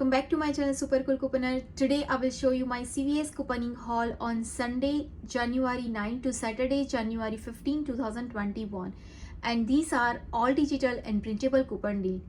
welcome back to my channel Super Cool Couponer. Today I will show you my CVS couponing haul on Sunday January 9 to Saturday January 15 2021, and these are all digital and printable coupon deal.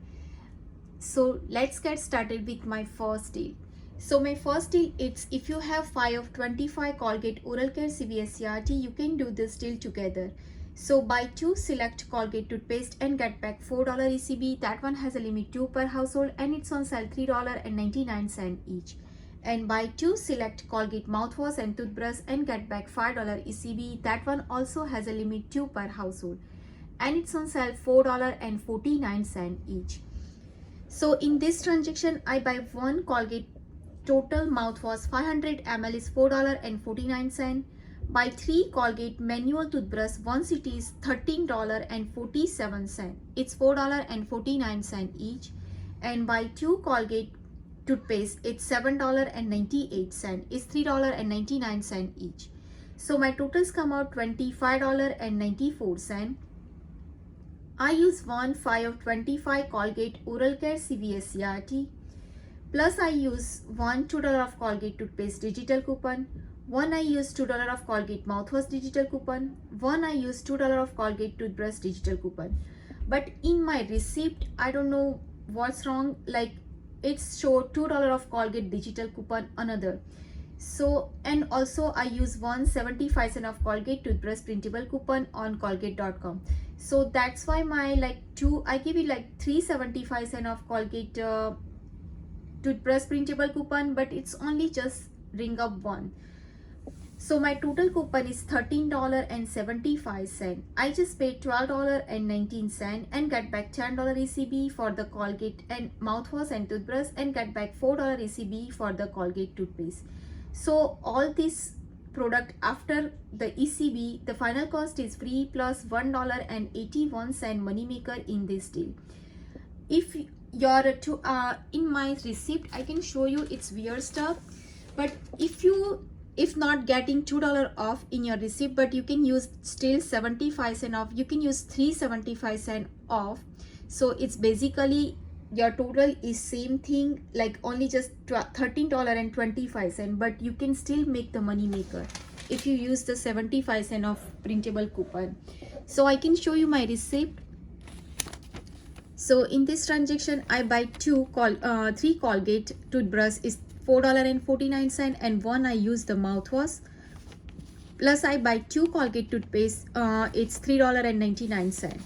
So let's get started with my first deal. So my first deal, it's if you have 5 of 25 Colgate Oral Care CVS CRT, you can do this deal together. So buy 2 select Colgate toothpaste and get back $4 ECB. That one has a limit 2 per household and it's on sale $3.99 each. And buy 2 select Colgate mouthwash and toothbrush and get back $5 ECB. That one also has a limit 2 per household and it's on sale $4.49 each. So in this transaction, I buy 1 Colgate total mouthwash 500 ml is $4.49. Buy 3 Colgate manual toothbrush, one set is $13.47. It's $4.49 each. And buy 2 Colgate toothpaste, it's $7.98. It's $3.99 each. So my totals come out $25.94. I use 5 of 25 Colgate Oral Care CVS CRT. Plus I use $2 of Colgate toothpaste digital coupon. I use $2 of Colgate mouthwash digital coupon. I use $2 of Colgate toothbrush digital coupon. But in my receipt, I don't know what's wrong. Like it's show $2 of Colgate digital coupon another. So and also I use 1.75 of Colgate toothbrush printable coupon on Colgate.com. So that's why my I give it like 3.75 of Colgate toothbrush printable coupon, but it's only just ring up one. So my total coupon is $13.75. I just paid $12.19 and get back $10 ECB for the Colgate and mouthwash and toothbrush and get back $4 ECB for the Colgate toothpaste. So all this product after the ECB, the final cost is free plus $1.81 money maker in this deal. If you're in my receipt, I can show you it's weird stuff, but if not getting $2 off in your receipt, but you can use still 75 cents off, you can use 375 cents off. So it's basically your total is same thing, like only just $13.25, but you can still make the money maker if you use the 75 cents of printable coupon. So I can show you my receipt. So in this transaction, I buy 3 Colgate toothbrush is $4.49 and 1 I use the mouthwash. Plus I buy 2 Colgate toothpaste, it's $3.99.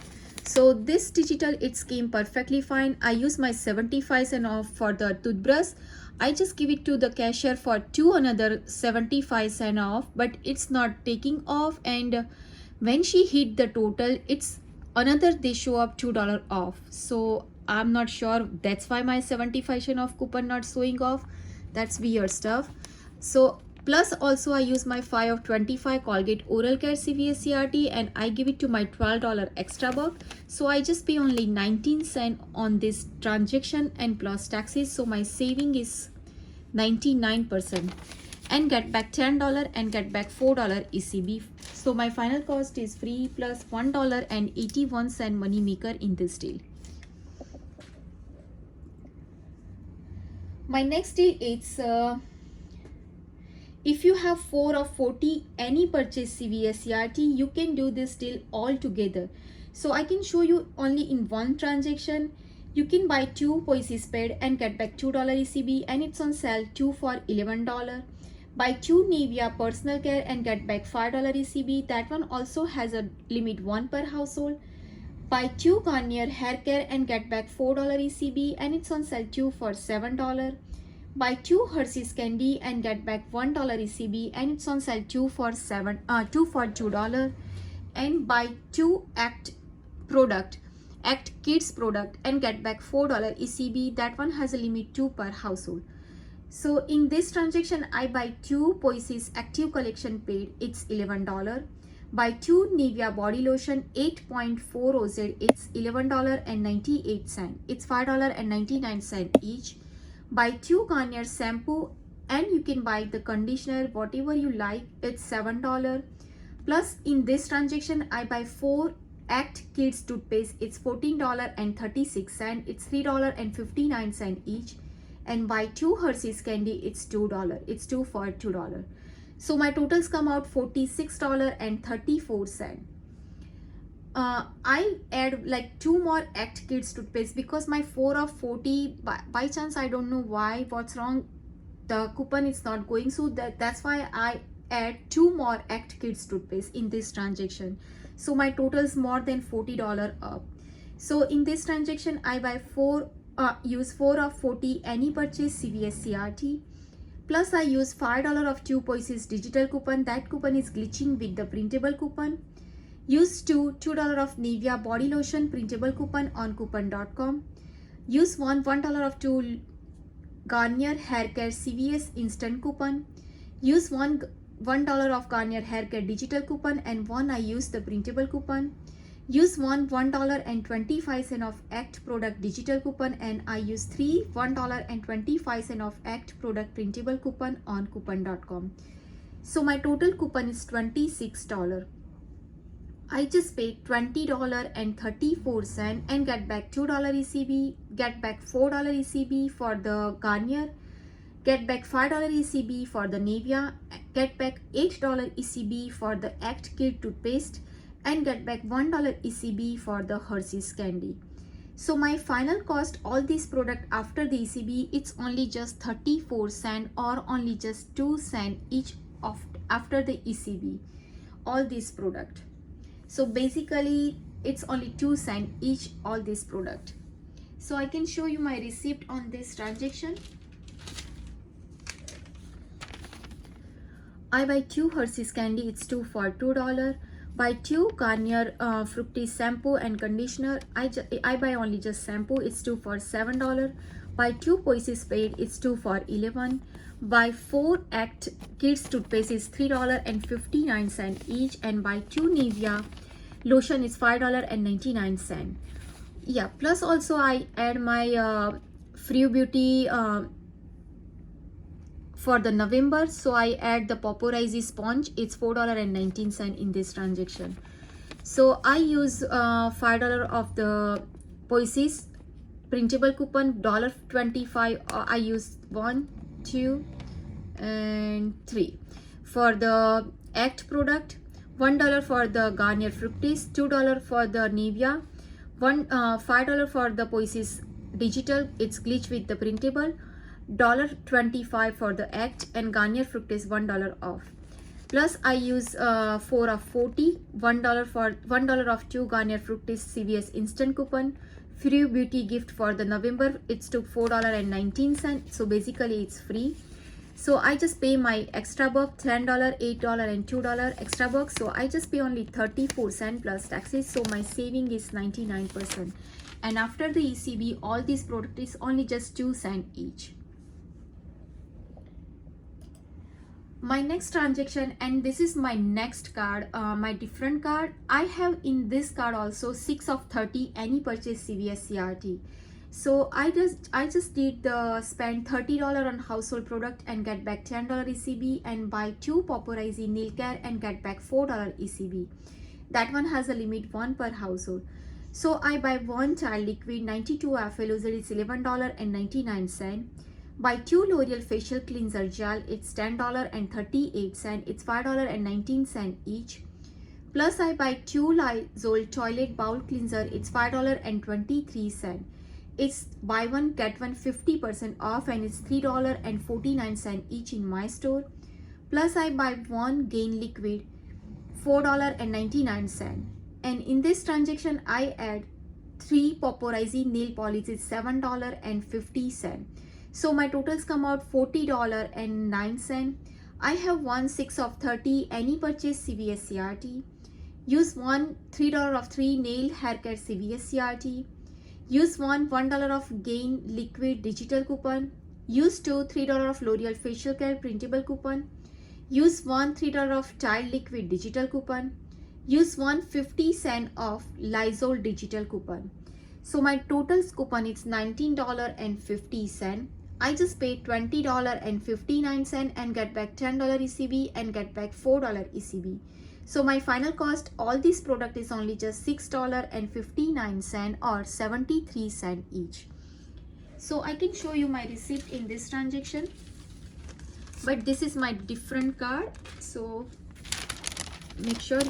So this digital, it came perfectly fine. I use my 75 cents off for the toothbrush. I just give it to the cashier for another 75 cents off, but it's not taking off, and when she hit the total, it's another, they show up $2 off. So I'm not sure, that's why my 75 cents off coupon not showing off. That's weird stuff. So plus also I use my 5 of 25 Colgate Oral Care CVS CRT and I give it to my $12 extra buck. So I just pay only 19 cents on this transaction and plus taxes. So my saving is 99% and get back $10 and get back $4 ECB. So my final cost is free plus $1.81 money maker in this deal. My next deal is if you have 4 of 40 any purchase CVS CRT, you can do this deal all together. So I can show you only in one transaction. You can buy 2 Poise Spade and get back $2 ECB and it's on sale 2 for $11. Buy 2 Nivea personal care and get back $5 ECB. That one also has a limit 1 per household. Buy 2 Garnier hair care and get back $4 ECB and it's on sale 2 for $7. Buy 2 Hershey's candy and get back $1 ECB and it's on sale 2 for $2. And buy 2 Act Kids product and get back $4 ECB. That one has a limit 2 per household. So in this transaction, I buy 2 Poise's Active Collection paid, it's $11. Buy 2 Nivea body lotion 8.4 OZ, it's $11.98. It's $5.99 each. Buy 2 Garnier shampoo and you can buy the conditioner, whatever you like, it's $7. Plus in this transaction, I buy 4 Act Kids toothpaste, it's $14.36. It's $3.59 each. and buy 2 Hershey's candy, it's $2. It's 2 for $2. So my totals come out $46.34. I add like 2 more Act Kids toothpaste because my 4 of 40 by chance, I don't know why, what's wrong, the coupon is not going, so that's why I add 2 more Act Kids toothpaste in this transaction. So my total is more than $40 up. So in this transaction, I buy use 4 of 40 any purchase CVS CRT, plus I use $5 of 2 Poises digital coupon. That coupon is glitching with the printable coupon. Use $2 of Nivea body lotion printable coupon on coupon.com. Use $1 of 2 Garnier hair care CVS instant coupon. Use $1 of Garnier hair care digital coupon, and 1 I use the printable coupon. Use $1.25 of Act product digital coupon, and I use 3 $1.25 of Act product printable coupon on coupon.com. So my total coupon is $26. I just paid $20.34 and get back $2 ECB, get back $4 ECB for the Garnier, get back $5 ECB for the Nivea, get back $8 ECB for the Act Kid toothpaste, and get back $1 ECB for the Hershey's candy. So my final cost, all these product after the ECB, it's only just 34 cents or only just 2 cents each of after the ECB, all these product. So basically it's only 2 cents each, all this product. So I can show you my receipt on this transaction. I buy 2 Hershey's candy, it's 2 for $2. Buy 2 Garnier Fructis shampoo and conditioner. I buy only just shampoo, it's 2 for $7. Buy 2 Poises Spade, it's 2 for $11. Buy 4 Act Kids toothpaste is $3.59 each, and buy 2 Nivea lotion is $5.99. Yeah, plus also I add my Free Beauty for the November, so I add the Poporizi sponge, it's $4.19 in this transaction. So I use $5 of the Poises printable coupon, $1.25. I use 1, 2 and 3 for the Act product, $1 for the Garnier Fructis, $2 for the Nivea, $5 for the Poises digital, it's glitch with the printable, $1.25 for the Act, and Garnier Fructis $1 off. Plus I use 4 of 40, $1 of 2 Garnier Fructis CVS instant coupon, Free Beauty gift for the November, it's took $4.19, so basically it's free. So I just pay my extra buck, $10, $8 and $2 extra bucks. So I just pay only 34 cents plus taxes. So my saving is 99%. And after the ECB, all these products is only just 2 cents each. My next transaction, and this is my next card, my different card. I have in this card also 6 of 30 any purchase CVS CRT. So I just did the spend $30 on household product and get back $10 ECB, and buy 2 Poporizi nail care and get back $4 ECB. That one has a limit 1 per household. So I buy 1 child liquid 92 FLOZ, it's $11.99. Buy 2 L'Oreal facial cleanser gel, it's $10.38, it's $5.19 each. Plus I buy 2 Lysol toilet bowl cleanser, it's $5.23. It's buy one get one 50% off, and it's $3.49 each in my store. Plus I buy 1 Gain liquid, $4.99. And in this transaction I add 3 Poporizi nail polish, it's $7.50. So my totals come out $40.09. I have 1 6 of 30 any purchase CVS CRT. Use $3 of 3 nail hair care CVS CRT. Use $1 of Gain liquid digital coupon. Use $3 of L'Oreal facial care printable coupon. Use $3 of child liquid digital coupon. Use 50 cents of Lysol digital coupon. So my total coupon is $19.50. I just paid $20.59 and get back $10 ECB and get back $4 ECB. So my final cost, all this product is only just $6.59 or 73 cents each. So I can show you my receipt in this transaction, but this is my different card. So make sure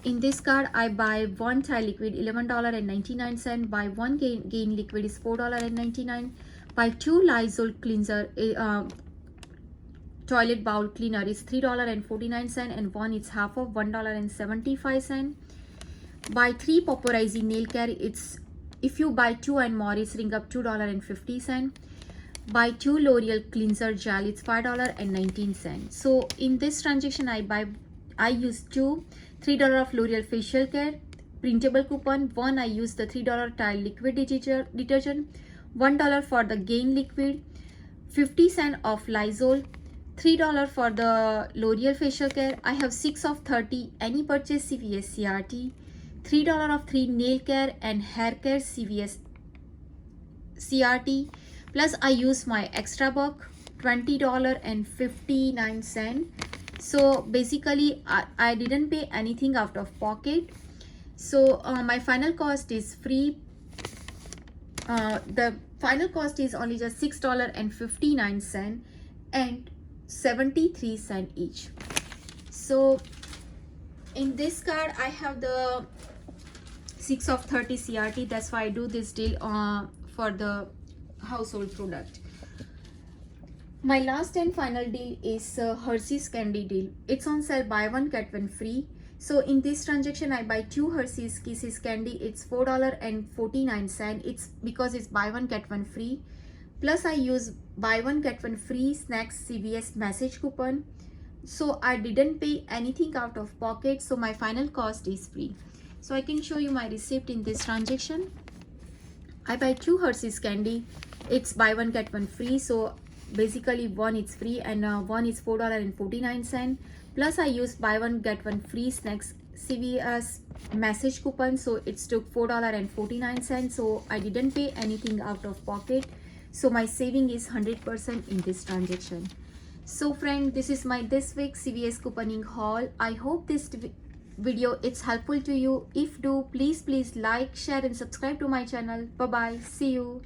in this card I buy one Thai liquid $11.99, buy one gain liquid is $4.99, buy two Lysol cleanser toilet bowl cleaner is $3.49, and one is half of $1.75. Buy three Paparazzi nail care, it's if you buy two and more it's ring up $2.50. Buy two L'Oreal cleanser gel, it's $5.19. So in this transaction I use two $3 of L'Oreal facial care printable coupon. One I use the $3 tile liquid detergent, $1 for the gain liquid, 50 cents of Lysol, $3 for the L'Oreal facial care. I have 6 of 30 any purchase CVS CRT, $3 of 3 nail care and hair care CVS CRT, plus I use my extra buck $20.59. So basically I didn't pay anything out of pocket. So my final cost is free. The final cost is only just $6.59 and 73 cents each. So in this card I have the 6 of 30 CRT. That's why I do this deal for the household product. My last and final deal is Hershey's candy deal. It's on sale, buy one get one free. So in this transaction I buy two Hershey's Kisses candy, it's $4.49. It's because it's buy one get one free, plus I use buy one get one free snacks CVS message coupon. So I didn't pay anything out of pocket, so my final cost is free. So I can show you my receipt in this transaction. I buy two Hershey's candy, it's buy one get one free. So basically one is free and one is $4.49, plus I use buy one get one free snacks CVS message coupon, so it took $4.49. so I didn't pay anything out of pocket, so my saving is 100% in this transaction. So friend, this is my this week CVS couponing haul. I hope this video is helpful to you. If do, please like, share and subscribe to my channel. Bye bye, see you.